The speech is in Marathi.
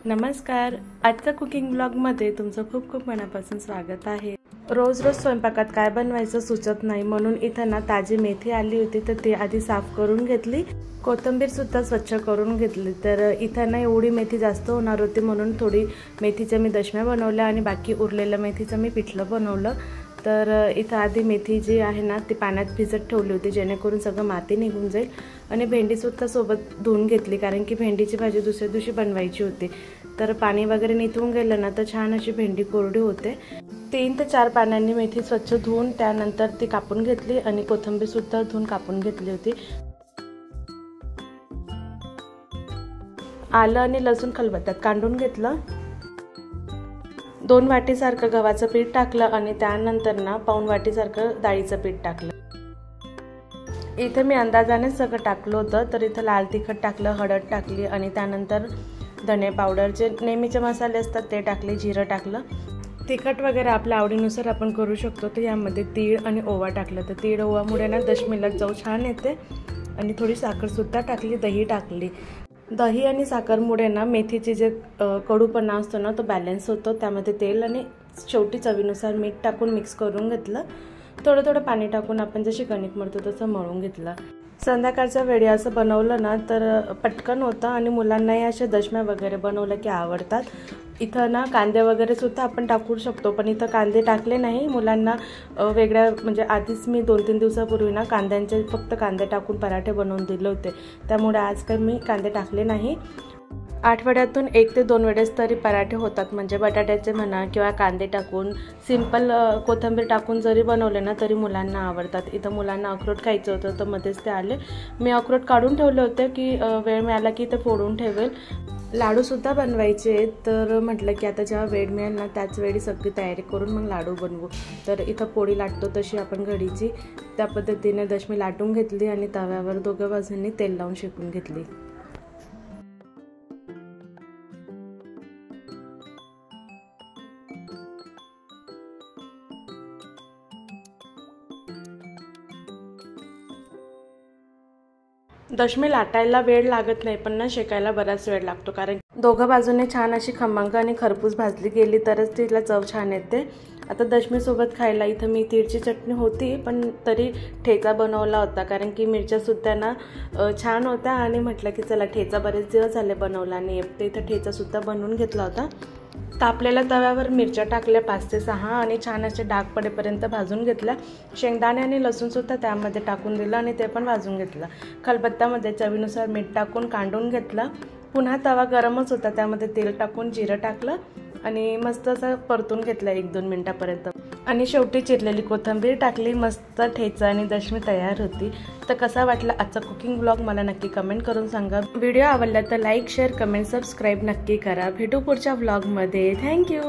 नमस्कार, आजच्या कुकिंग ब्लॉगमध्ये तुमचं खूप खूप मनापासून स्वागत आहे। रोज रोज स्वयंपाकात काय बनवायचं सुचत नाही, म्हणून इथं ना ताजी मेथी आली होती तर ती आधी साफ करून घेतली, कोथिंबीर सुद्धा स्वच्छ करून घेतली। तर इथं ना एवढी मेथी जास्त होणार होती म्हणून थोडी मेथीच्या मी दशम्या बनवल्या आणि बाकी उरलेल्या मेथीचं मी पिठलं बनवलं। तर इथं आधी मेथी जी आहे ना ती पाण्यात भिजत ठेवली होती जेणेकरून सगळं माती निघून जाईल, आणि भेंडी सुद्धा सोबत धुवून घेतली कारण की भेंडीची भाजी दुसऱ्या दिवशी बनवायची होती। तर पाणी वगैरे निथळून गेलं ना तर छान अशी भेंडी कोरडी होते। 3 ते 4 पाण्याने मेथी स्वच्छ धुवून त्यानंतर ती कापून घेतली आणि कोथिंबीर सुद्धा धुवून कापून घेतली होती। आलं आणि लसूण खलबत्त्यात काढून घेतलं। 2 वाटीसारखं गव्हाचं पीठ टाकलं आणि त्यानंतर ना पाऊण वाटीसारखं डाळीचं पीठ टाकलं। इथे मी अंदाजाने सगळं टाकलं होतं। तर इथं लाल तिखट टाकलं, हळद टाकली आणि त्यानंतर धने पावडर जे नेहमीचे मसाले असतात ते टाकले, जिरं टाकलं। तिखट वगैरे आपल्या आवडीनुसार आपण करू शकतो। तर यामध्ये तीळ आणि ओवा टाकलं, तर तीळ ओवामुळे ना दशमीला चव छान येते। आणि थोडी साखर सुद्धा टाकली, दही टाकली। दही आणि साखरमुळे ना मेथीचे जे कडूपणा असतो ना तो बॅलन्स होतो। त्यामध्ये तेल आणि शेवटी चवीनुसार मीठ टाकून मिक्स करून घेतलं। थोडं थोडं पाणी टाकून आपण जशी कणिक मळतो तसं मळून घेतलं। संध्याकाळच्या वेळी असं बनवलं ना तर पटकन होतं आणि मुलांनाही अशा दशम्या वगैरे बनवल्या की आवडतात। इथं ना कांदे वगैरे सुद्धा आपण टाकू शकतो, पण इथं कांदे टाकले नाही मुलांना वेगळ्या, म्हणजे आधीच मी 2-3 दिवसापूर्वी ना कांद्यांचे फक्त कांदे टाकून पराठे बनवून दिले होते, त्यामुळे आज काही मी कांदे टाकले नाही। आठवड्यातून 1 ते 2 वेळेस तरी पराठे होतात, म्हणजे बटाट्याचे म्हणा किंवा कांदे टाकून सिंपल कोथिंबीर टाकून जरी बनवले ना तरी मुलांना आवडतात। इथं मुलांना अक्रोड खायचं होतं तर मध्येच ते आले, मी अक्रोड काढून ठेवले होते की वेळ मिळाला की ते फोडून ठेवेल। लाडूसुद्धा बनवायचे, तर म्हटलं की आता जेव्हा वेळ मिळेल ना त्याच वेळी सगळी तयारी करून मग लाडू बनवू। तर इथं पोळी लाटतो तशी आपण घडीची त्या पद्धतीने दशमी लाटून घेतली आणि तव्यावर दोघं बाजूंनी तेल लावून शेकून घेतली। दशमी लाटायला वेळ लागत नाही, पण ना शेकायला बराच वेळ लागतो, कारण दोघं बाजूने छान अशी खमंग आणि खरपूस भाजली गेली तरच तिला चव छान येते। आता दशमी सोबत खायला इथं मी तीळची चटणी होती, पण तरी ठेचा बनवला होता कारण की मिरच्या सुद्धा ना छान होत्या आणि म्हटलं की चला ठेचा बरेच दिवस झाले बनवला नाही, तर इथं ठेचा सुद्धा बनवून घेतला होता। तापलेल्या तव्यावर मिरच्या टाकल्या 5 ते 6 आणि छान असे डाग पडेपर्यंत भाजून घेतल्या। शेंगदाणे आणि लसूण सुद्धा त्यामध्ये टाकून दिलं आणि ते पण भाजून घेतलं। खलबत्त्यामध्ये चवीनुसार मीठ टाकून काढून घेतलं। पुन्हा तवा गरमच होता, त्यामध्ये तेल टाकून जिरं टाकलं आणि मस्त असं परतून घेतलं 1-2 मिनिटापर्यंत, आणि शेवटी चिरलेली कोथिंबीर टाकली। मस्त ठेचा आणि दशमी तयार होती। तर कसा वाटला आजचा कुकिंग ब्लॉग मला नक्की कमेंट करून सांगा। व्हिडिओ आवडला तर लाईक, शेअर, कमेंट, सबस्क्राईब नक्की करा। भेटू पुढच्या ब्लॉगमध्ये। थँक्यू।